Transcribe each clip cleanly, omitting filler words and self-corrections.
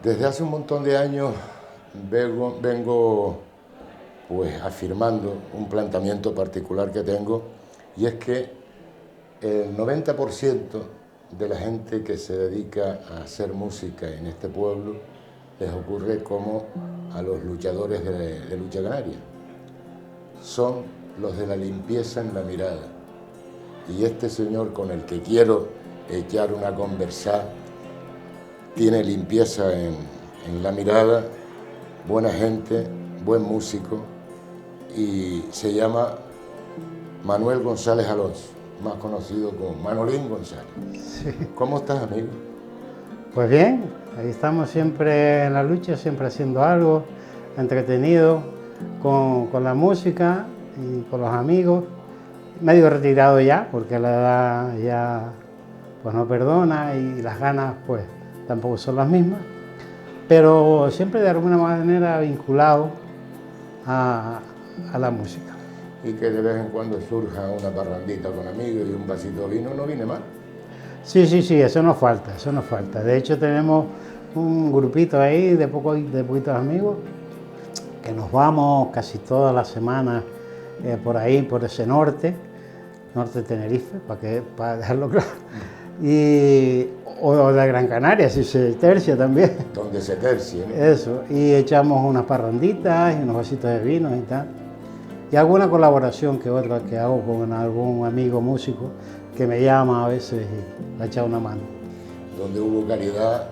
Desde hace un montón de años vengo pues afirmando un planteamiento particular que tengo, y es que el 90% de la gente que se dedica a hacer música en este pueblo les ocurre como a los luchadores de lucha canaria. Son los de la limpieza en la mirada. Y este señor con el que quiero echar una conversa tiene limpieza en la mirada, buena gente, buen músico, y se llama Manuel González Alonso, más conocido como Manolín González. Sí. ¿Cómo estás, amigo? Pues bien, ahí estamos siempre en la lucha, siempre haciendo algo entretenido con la música y con los amigos. Medio retirado ya, porque la edad ya pues no perdona y las ganas pues tampoco son las mismas, pero siempre de alguna manera vinculado a la música. Y que de vez en cuando surja una parrandita con amigos y un vasito de vino no viene mal. Sí, eso nos falta, eso nos falta. De hecho tenemos un grupito ahí de poquitos amigos que nos vamos casi todas las semanas por ahí, por ese norte de Tenerife, para dejarlo claro. O de Gran Canaria, si se tercia también. Donde se tercie, ¿no? Eso, y echamos unas parranditas y unos vasitos de vino y tal. Y alguna colaboración que otra que hago con algún amigo músico que me llama a veces y me echa una mano. Donde hubo calidad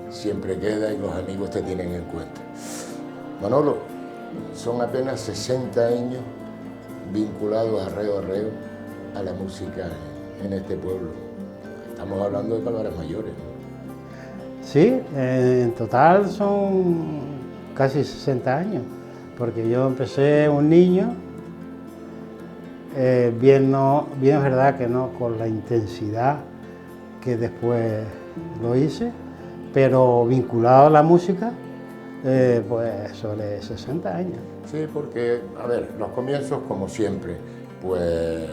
siempre queda y los amigos te tienen en cuenta. Manolo, son apenas 60 años vinculados arreo a la música en este pueblo. Estamos hablando de palabras mayores, ¿no? Sí, en total son casi 60 años, porque yo empecé un niño, bien es verdad que no con la intensidad que después lo hice, pero vinculado a la música, pues sobre 60 años. Sí, porque, a ver, los comienzos como siempre, pues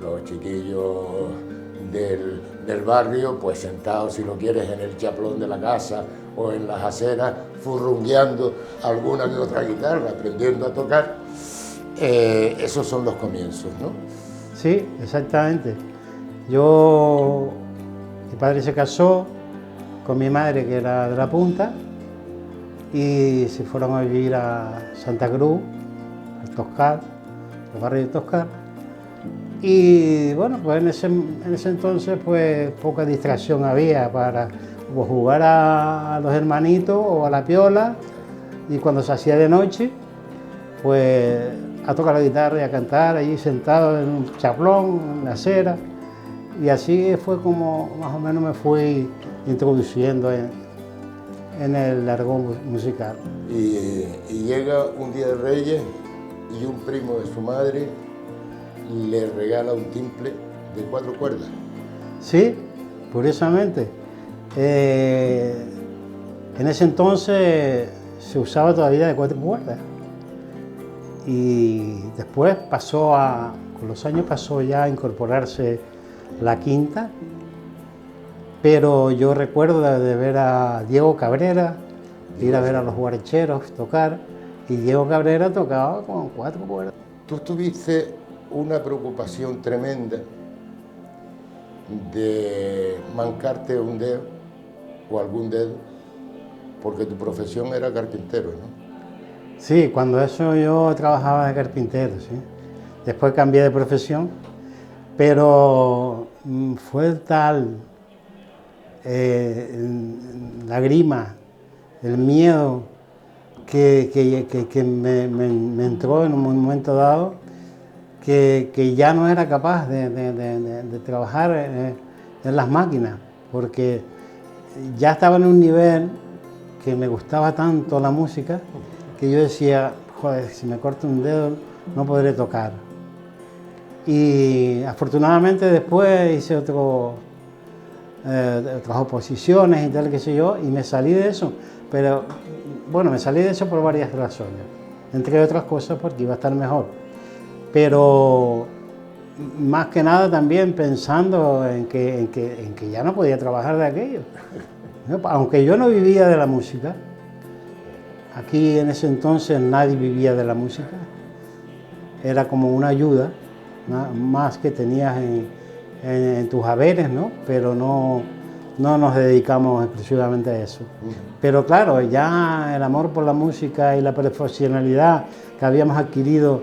los chiquillos del barrio, pues sentados, si lo quieres, en el chaplón de la casa o en las aceras, furrungueando alguna que otra guitarra, aprendiendo a tocar. Esos son los comienzos, ¿no? Sí, exactamente. Mi padre se casó con mi madre, que era de La Punta, y se fueron a vivir a Santa Cruz, al Toscar, el barrio de Toscar. Y bueno, pues en ese entonces pues poca distracción había para pues, jugar a los hermanitos o a la piola, y cuando se hacía de noche, pues a tocar la guitarra y a cantar allí sentado en un chaplón, en la acera. Y así fue como más o menos me fui introduciendo en el argot musical. Y llega un día de Reyes y un primo de su madre le regala un timple de 4 cuerdas. Sí, curiosamente. En ese entonces se usaba todavía de 4 cuerdas. Y después con los años pasó ya a incorporarse la quinta, pero yo recuerdo de ver a Diego Cabrera, ir a ver a los guaracheros tocar, y Diego Cabrera tocaba con 4 cuerdas. Tú tuviste una preocupación tremenda de mancarte un dedo o algún dedo, porque tu profesión era carpintero, ¿no? Sí, cuando eso yo trabajaba de carpintero, sí. Después cambié de profesión, pero fue tal la grima, el miedo que me entró en un momento dado, que ya no era capaz de trabajar en las máquinas, porque ya estaba en un nivel que me gustaba tanto la música, que yo decía, joder, si me corto un dedo no podré tocar. Y afortunadamente después hice otras oposiciones y tal, qué sé yo, y me salí de eso. Pero bueno, me salí de eso por varias razones, entre otras cosas porque iba a estar mejor. Pero más que nada también pensando en que ya no podía trabajar de aquello. Aunque yo no vivía de la música, aquí en ese entonces nadie vivía de la música, era como una ayuda, más que tenías en tus haberes, ¿no? Pero no nos dedicamos exclusivamente a eso. Pero claro, ya el amor por la música y la profesionalidad que habíamos adquirido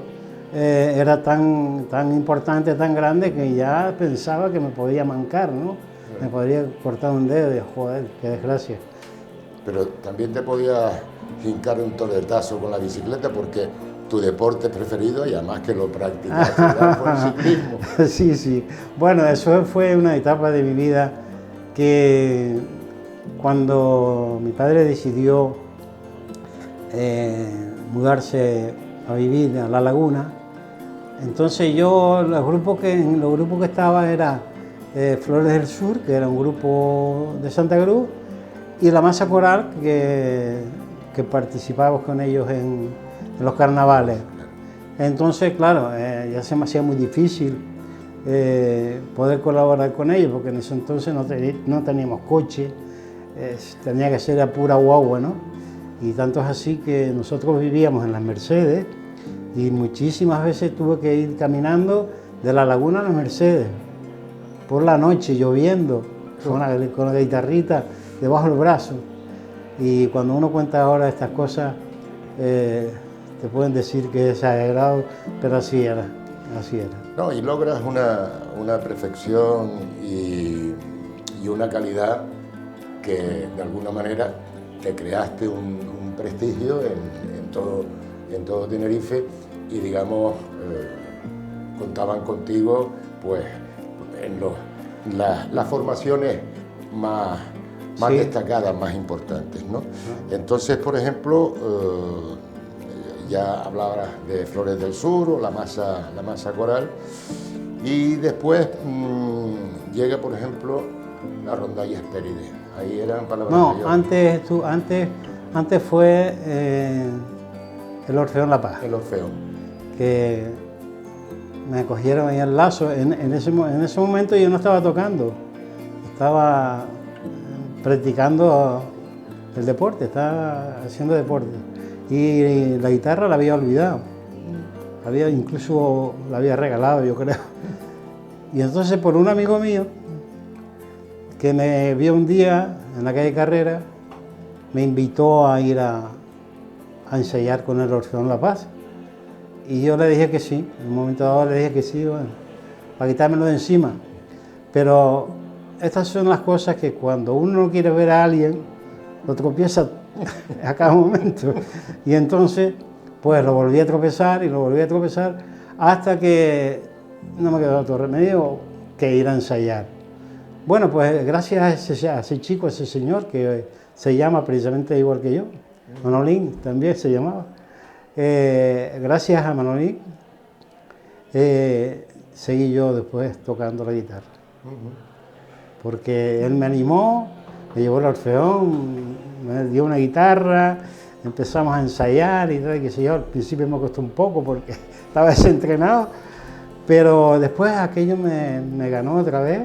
era tan importante, tan grande, que ya pensaba que me podía mancar, ¿no? Me podría cortar un dedo y joder, qué desgracia. Pero también te podías hincar un toletazo con la bicicleta porque tu deporte preferido y además que lo practicaste ya por el ciclismo. Sí, sí. Bueno, eso fue una etapa de mi vida que cuando mi padre decidió mudarse a vivir a La Laguna, entonces yo, en los grupos que estaba era Flores del Sur, que era un grupo de Santa Cruz, y la Masa Coral, que participábamos con ellos en los carnavales. Entonces, claro, ya se me hacía muy difícil poder colaborar con ellos, porque en ese entonces no teníamos coche, tenía que ser a pura guagua, ¿no? Y tanto es así que nosotros vivíamos en las Mercedes y muchísimas veces tuve que ir caminando de La Laguna a las Mercedes, por la noche, lloviendo, con la guitarrita debajo del brazo. Y cuando uno cuenta ahora estas cosas, te pueden decir que es exagerado, pero así era. No, y logras una perfección y una calidad que de alguna manera te creaste un prestigio en todo Tenerife y digamos contaban contigo pues en las formaciones más Sí. destacadas, más importantes, ¿no? Entonces, por ejemplo, ya hablabas de Flores del Sur o la masa coral y después llega, por ejemplo, la rondalla Hespérides. Ahí eran palabras No, mayores. antes fue el Orfeón La Paz, El Orfeón. que me cogieron ahí al lazo. En ese momento yo no estaba tocando, estaba practicando el deporte, estaba haciendo deporte. Y la guitarra la había olvidado, incluso la había regalado, yo creo. Y entonces por un amigo mío, que me vio un día en la calle Carrera, me invitó a ir a ensayar con el Orfeón La Paz. Y yo le dije que sí, en un momento dado le dije que sí, bueno, para quitármelo de encima. Pero estas son las cosas que cuando uno no quiere ver a alguien, lo tropieza a cada momento. Y entonces, pues lo volví a tropezar y lo volví a tropezar hasta que no me quedó otro remedio que ir a ensayar. Bueno, pues gracias a ese chico, a ese señor que se llama precisamente igual que yo, Manolín también se llamaba. Gracias a Manolín seguí yo después tocando la guitarra. Porque él me animó, me llevó al Orfeón, me dio una guitarra, empezamos a ensayar y tal, qué sé yo. Al principio me costó un poco porque estaba desentrenado, pero después aquello me ganó otra vez.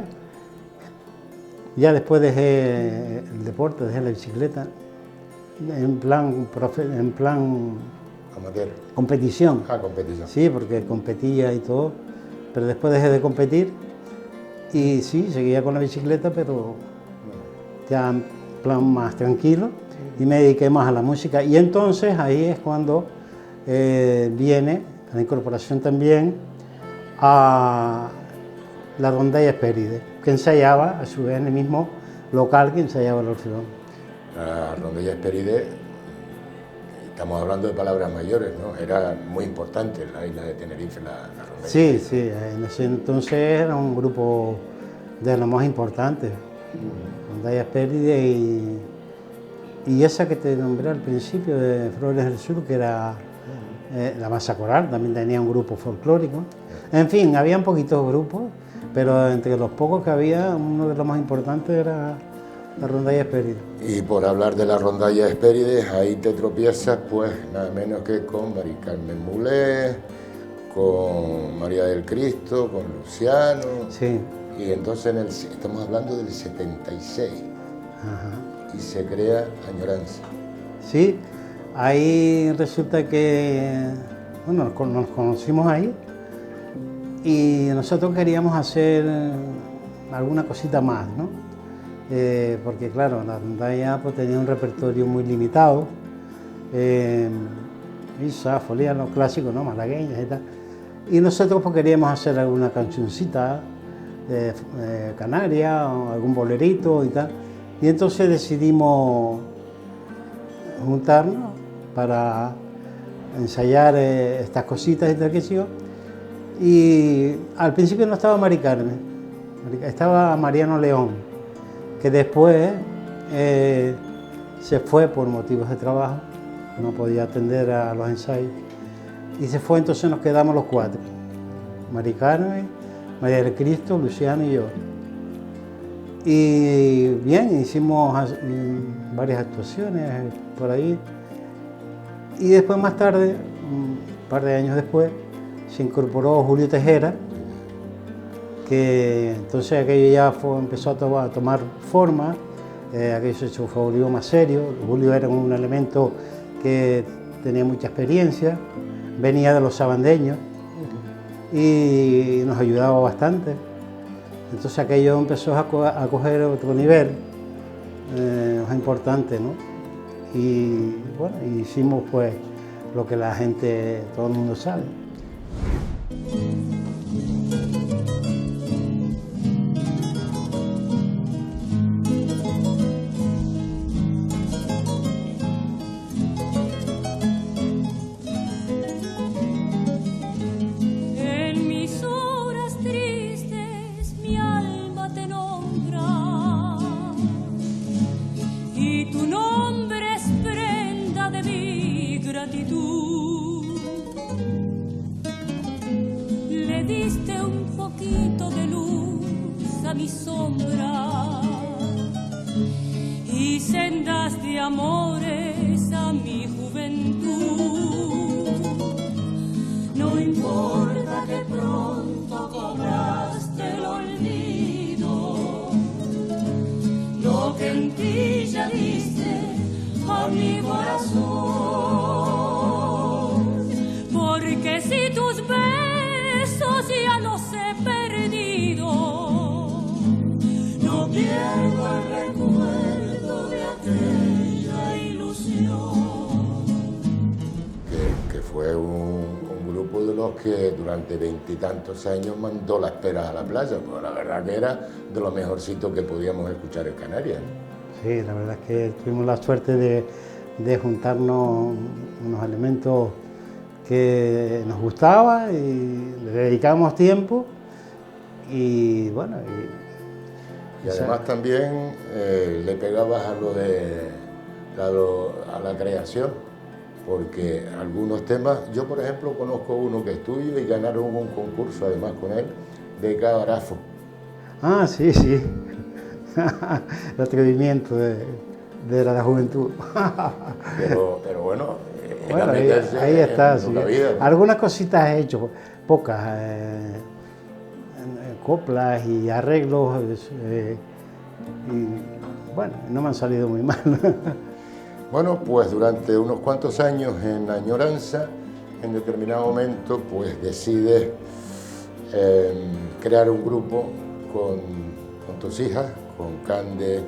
Ya después dejé el deporte, dejé la bicicleta, en plan Amateur. competición. Competición. Sí, porque competía y todo, pero después dejé de competir y sí, seguía con la bicicleta, pero ya en plan más tranquilo y me dediqué más a la música. Y entonces ahí es cuando viene la incorporación también a la rondalla Hespérides, que ensayaba a su vez en el mismo local que ensayaba el Orfeón. La rondalla Hespérides, estamos hablando de palabras mayores, ¿no? Era muy importante en la isla de Tenerife la rondalla. Sí, sí, en ese entonces era un grupo de los más importantes, rondalla Hespérides y esa que te nombré al principio de Flores del Sur, que era la Masa Coral, también tenía un grupo folclórico. En fin, había poquitos grupos, pero entre los pocos que había, uno de los más importantes era la rondalla Hespérides. Y por hablar de la rondalla Hespérides, ahí te tropiezas pues nada menos que con Mari Carmen Mulé, con María del Cristo, con Luciano. Sí. Y entonces estamos hablando del 76. Ajá. y se crea Añoranza. Sí, ahí resulta que, bueno, nos conocimos ahí y nosotros queríamos hacer alguna cosita más, ¿no? Porque claro, la rondalla pues, tenía un repertorio muy limitado, misa, folía, los clásicos, ¿no? Malagueñas y tal. Y nosotros pues, queríamos hacer alguna cancioncita canaria o algún bolerito y tal. Y entonces decidimos juntarnos para ensayar estas cositas y tal que yo. Y al principio no estaba Mari Carmen, estaba Mariano León, que después se fue por motivos de trabajo, no podía atender a los ensayos, y se fue, entonces nos quedamos los cuatro, Mari Carmen, María del Cristo, Luciano y yo. Y bien, hicimos varias actuaciones por ahí, y después más tarde, un par de años después, se incorporó Julio Tejera, que entonces aquello ya empezó a tomar forma, aquello se volvió más serio. Julio era un elemento que tenía mucha experiencia, venía de los sabandeños y nos ayudaba bastante. Entonces aquello empezó a coger otro nivel más importante, ¿no? Y bueno, hicimos pues lo que la gente, todo el mundo sabe. En mis horas tristes mi alma te nombra y tu nombre es prenda de mi gratitud. Le diste un poquito de luz a mi sombra y sendas de amores a mi juventud. No importa que pronto cobraste el olvido, lo que en ti ya diste a mi corazón, porque si tus besos ya los he perdido, no pierdo el recuerdo de aquella ilusión. Que fue un grupo de los que durante 20 y tantos años mandó las peras a la playa, pues la verdad que era de lo mejorcito que podíamos escuchar en Canarias. Sí, la verdad es que tuvimos la suerte de juntarnos unos elementos que nos gustaba y le dedicábamos tiempo y bueno. Y además también le pegabas a la creación, porque algunos temas, yo por ejemplo conozco uno que es tuyo y ganaron un concurso además con él, de Cabarafo. Ah, sí, sí. El atrevimiento de la juventud. Pero bueno, bueno, ahí está. Sí. Vida. Algunas cositas he hecho, pocas, coplas y arreglos, y bueno, no me han salido muy mal. Bueno, pues durante unos cuantos años en Añoranza, en determinado momento, pues decides crear un grupo con tus hijas, con Cande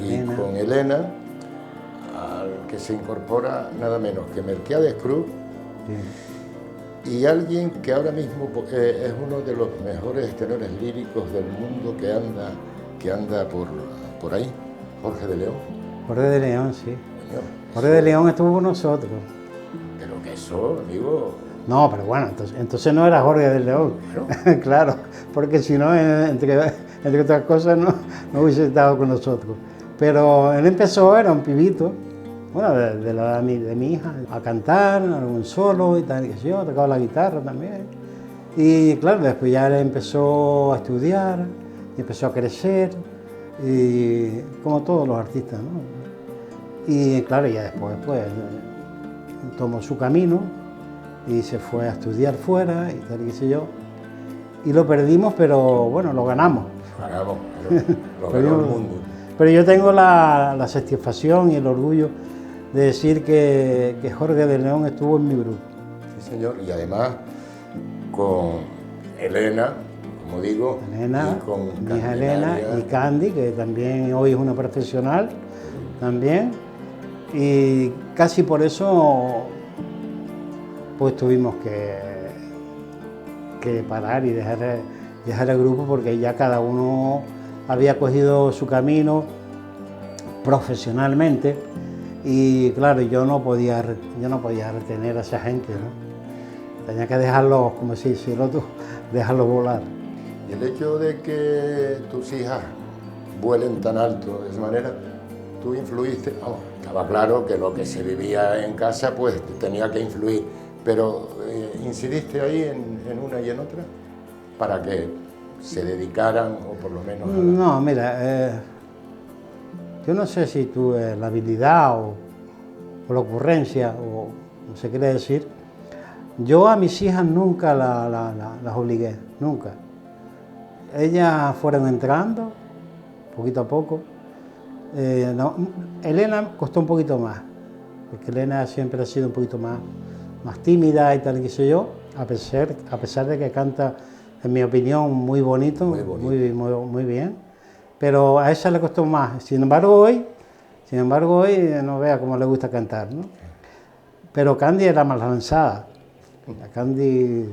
y Elena. con Elena, al que se incorpora nada menos que Melquiades Cruz, Sí. y alguien que ahora mismo es uno de los mejores tenores líricos del mundo que anda por ahí, Jorge de León. Jorge de León, sí. Coño, Jorge de León estuvo con nosotros. pero que eso, amigo. No, pero bueno, entonces no era Jorge de León. Bueno. Claro, porque si no, entre otras cosas, no hubiese estado con nosotros. Pero él empezó, era un pibito, bueno, de la edad de mi hija, a cantar, algún solo y tal, que yo, tocaba la guitarra también. Y claro, después ya él empezó a estudiar, y empezó a crecer, y como todos los artistas, ¿no? Y claro, ya después pues tomó su camino y se fue a estudiar fuera y tal, qué sé yo. Y lo perdimos, pero bueno, lo ganamos. Ganamos, lo ganó el mundo. Pero yo tengo la satisfacción y el orgullo de decir que Jorge de León estuvo en mi grupo. Sí, señor, y además con Elena, como digo, Elena, y con mi hija Elena y Candy, que también hoy es una profesional, también. Y casi por eso pues tuvimos que parar y dejar el grupo, porque ya cada uno había cogido su camino profesionalmente y claro, yo no podía retener a esa gente, ¿no? Tenía que dejarlos, como si el otro, dejarlos volar. Y el hecho de que tus hijas vuelen tan alto de esa manera, tú influiste, vamos, estaba claro que lo que se vivía en casa pues tenía que influir, pero ¿incidiste ahí en una y en otra para que se dedicaran o por lo menos a la... No, mira, yo no sé si tuve la habilidad o la ocurrencia o no sé qué quiere decir. Yo a mis hijas nunca las obligué, nunca. Ellas fueron entrando poquito a poco. No, Elena costó un poquito más, porque Elena siempre ha sido un poquito más tímida y tal, qué sé yo, a pesar de que canta, en mi opinión, muy bonito, muy bien, pero a ella le costó más. Sin embargo hoy no vea cómo le gusta cantar, ¿no? Pero Candy era más lanzada. A Candy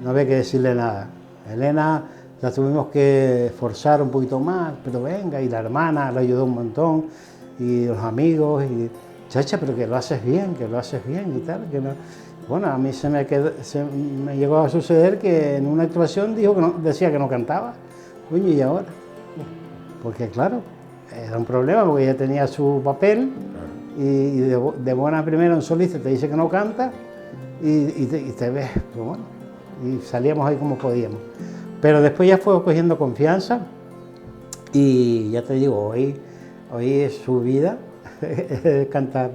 no había que decirle nada. Elena la tuvimos que forzar un poquito más, pero venga, y la hermana la ayudó un montón, y los amigos, y chacha, pero que lo haces bien y tal. Que no. Bueno, a mí se me llegó a suceder que en una actuación decía que no cantaba. Coño, ¿y ahora? Porque claro, era un problema, porque ella tenía su papel, y de buena primera un solista te dice que no canta, y te ves, pues bueno, y salíamos ahí como podíamos. Pero después ya fue cogiendo confianza, y ya te digo, hoy es su vida cantar.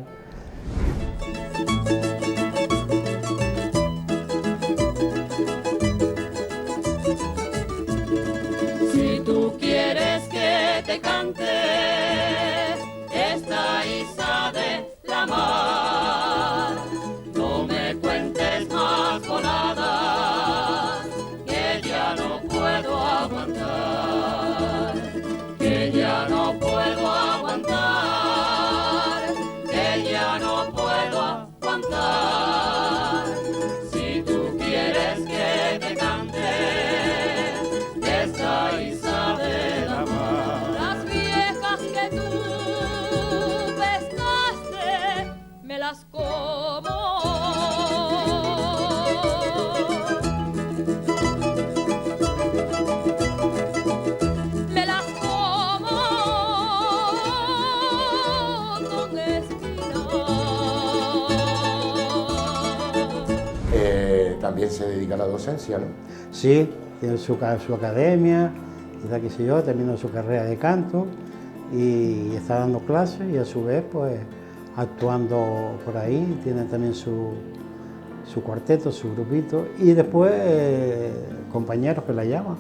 Si tú quieres que te cante esta Isa de la mar, no me cuentes más voladas, que ya no puedo aguantar, que ya no puedo aguantar, que ya no puedo aguantar. Si tú quieres que te cante esta Isa de la mar, las viejas que tú pescaste me las como. Me las como con espina. También se dedica a la docencia, ¿no? Sí, tiene su academia, y tal, qué sé yo, terminó su carrera de canto y está dando clases, y a su vez pues actuando por ahí. Tiene también su cuarteto, su grupito, y después compañeros que la llaman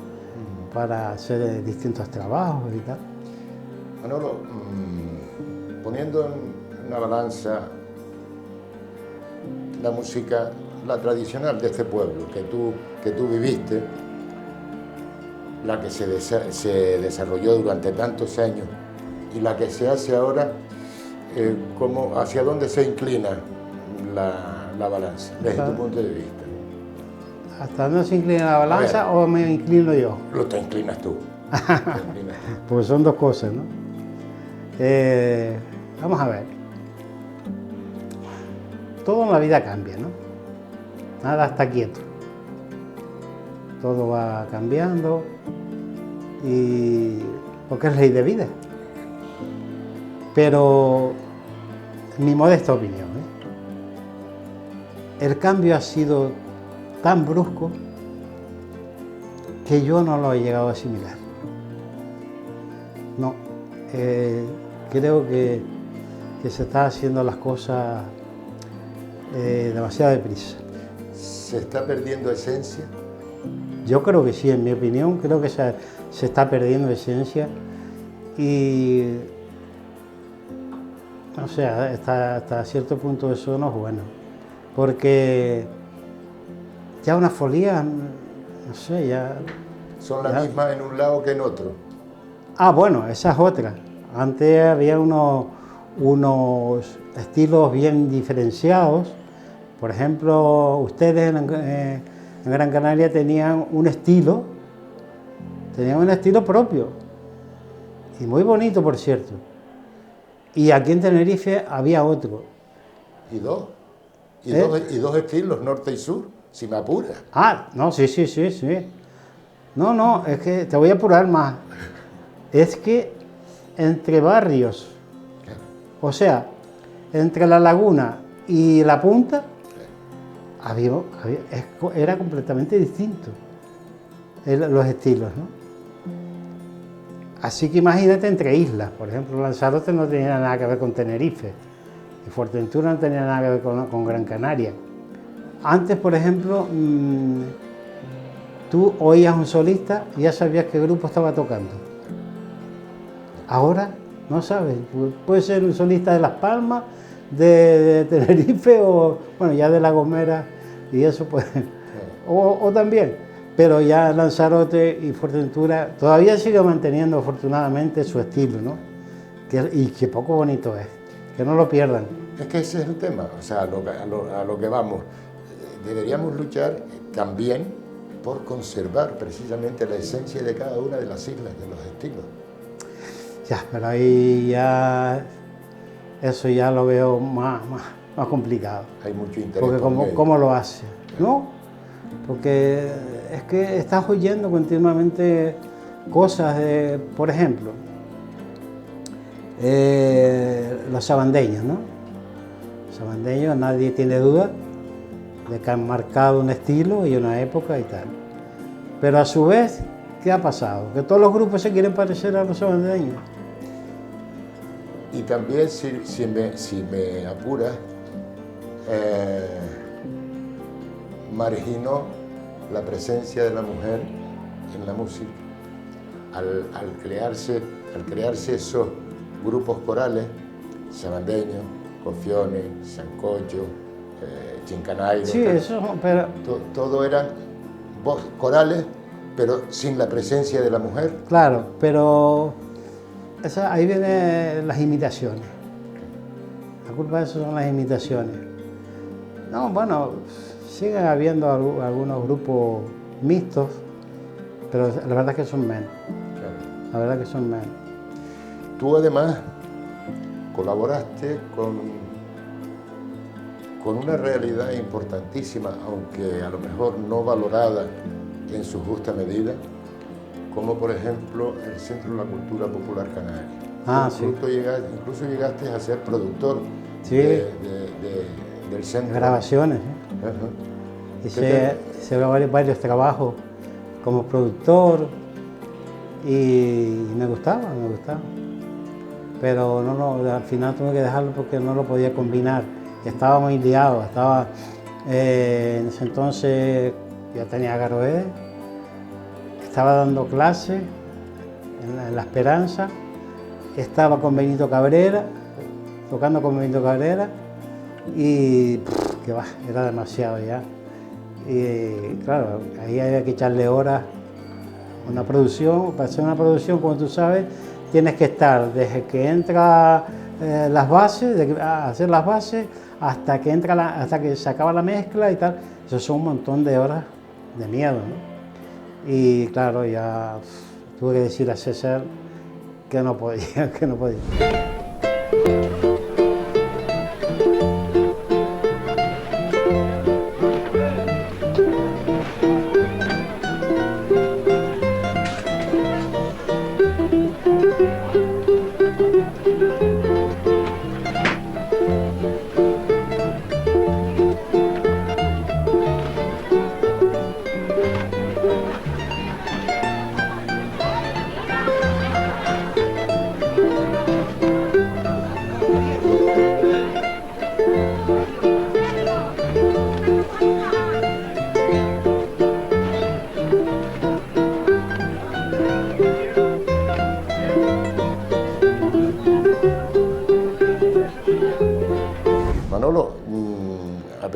para hacer distintos trabajos y tal. Manolo, poniendo en una balanza la música, la tradicional de este pueblo que tú viviste, la que se desarrolló durante tantos años y la que se hace ahora, ¿hacia dónde se inclina la balanza desde tu punto de vista? ¿Hasta dónde se inclina la balanza o me inclino yo? Te inclinas tú. Pues son dos cosas, ¿no? Vamos a ver. Todo en la vida cambia, ¿no? Nada está quieto. Todo va cambiando, porque es ley de vida. Pero, en mi modesta opinión, el cambio ha sido tan brusco que yo no lo he llegado a asimilar. No, creo que se están haciendo las cosas demasiado deprisa. ¿Se está perdiendo esencia? Yo creo que sí, en mi opinión, creo que se está perdiendo esencia, y o sea, hasta cierto punto eso no es bueno, porque ya una folía, no sé, ya... Son las mismas en un lado que en otro. Ah, bueno, esa es otra. Antes había unos estilos bien diferenciados. Por ejemplo, ustedes en Gran Canaria tenían un estilo propio, y muy bonito, por cierto. Y aquí en Tenerife había otro. ¿Y dos? ¿Y, ¿Eh? y dos estilos, norte y sur, si me apuras? Ah, no, sí. No, es que te voy a apurar más. Es que entre barrios, o sea, entre la laguna y la punta, era completamente distinto los estilos, ¿no? Así que imagínate entre islas. Por ejemplo, Lanzarote no tenía nada que ver con Tenerife y Fuerteventura no tenía nada que ver con Gran Canaria. Antes, por ejemplo, tú oías un solista y ya sabías qué grupo estaba tocando. Ahora no sabes, puede ser un solista de Las Palmas, de Tenerife o, bueno, ya de La Gomera y eso pues, o también, pero ya Lanzarote y Fuerteventura todavía sigue manteniendo afortunadamente su estilo, ¿no? Y que poco bonito es, que no lo pierdan. Es que ese es el tema, o sea, a lo que vamos. Deberíamos luchar también por conservar precisamente la esencia de cada una de las islas, de los estilos. Ya, pero ahí ya, eso ya lo veo más complicado. Hay mucho interés. Porque ¿cómo lo hace? ¿No? Porque es que estás oyendo continuamente cosas de, por ejemplo, los sabandeños, ¿no? Los sabandeños, nadie tiene duda de que han marcado un estilo y una época y tal. Pero a su vez, ¿qué ha pasado? Que todos los grupos se quieren parecer a los sabandeños. Y también, si me apuras, marginó la presencia de la mujer en la música. Al crearse esos grupos corales, sabandeños, cofiones, sancocho, chincanairo, sí, eso, pero... todo eran corales, pero sin la presencia de la mujer. Claro, pero ahí vienen las imitaciones. La culpa de eso son las imitaciones. No, bueno, siguen habiendo algunos grupos mixtos, pero la verdad es que son menos. Claro. La verdad que son menos. Tú además colaboraste con una realidad importantísima, aunque a lo mejor no valorada en su justa medida, como por ejemplo el Centro de la Cultura Popular Canaria. Incluso llegaste a ser productor del centro. Grabaciones. Hice varios trabajos como productor y me gustaba. Pero al final tuve que dejarlo porque no lo podía combinar. Estaba muy liado, en ese entonces ya tenía Garoé, estaba dando clases en La Esperanza, estaba con Benito Cabrera, tocando con Benito Cabrera y que va, era demasiado ya. Y claro, ahí había que echarle horas a una producción. Para hacer una producción, como tú sabes, tienes que estar desde que entra las bases, hacer las bases, hasta que se acaba la mezcla y tal. Eso son un montón de horas de miedo, ¿no? Y claro, ya tuve que decir a César que no podía, que no podía.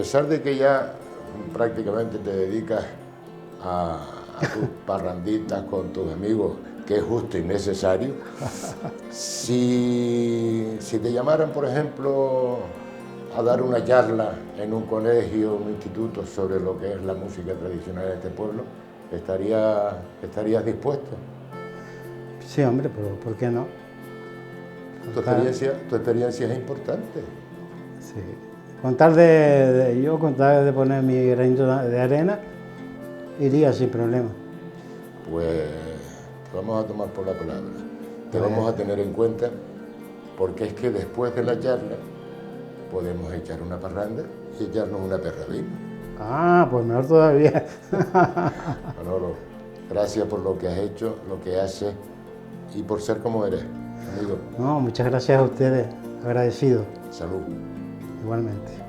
pesar de que ya prácticamente te dedicas a tus parranditas con tus amigos, que es justo y necesario, si te llamaran, por ejemplo, a dar una charla en un colegio, un instituto sobre lo que es la música tradicional de este pueblo, ¿estarías dispuesto? Sí, hombre, pero ¿por qué no? Tu experiencia es importante. Sí. Con tal de poner mi granito de arena, iría sin problema. Pues te vamos a tomar por la palabra. Te vamos a tener en cuenta, porque es que después de la charla podemos echar una parranda y echarnos una perra vino. Ah, pues mejor todavía. Manolo, gracias por lo que has hecho, lo que haces y por ser como eres, amigo. No, muchas gracias a ustedes, agradecido. Salud. Igualmente.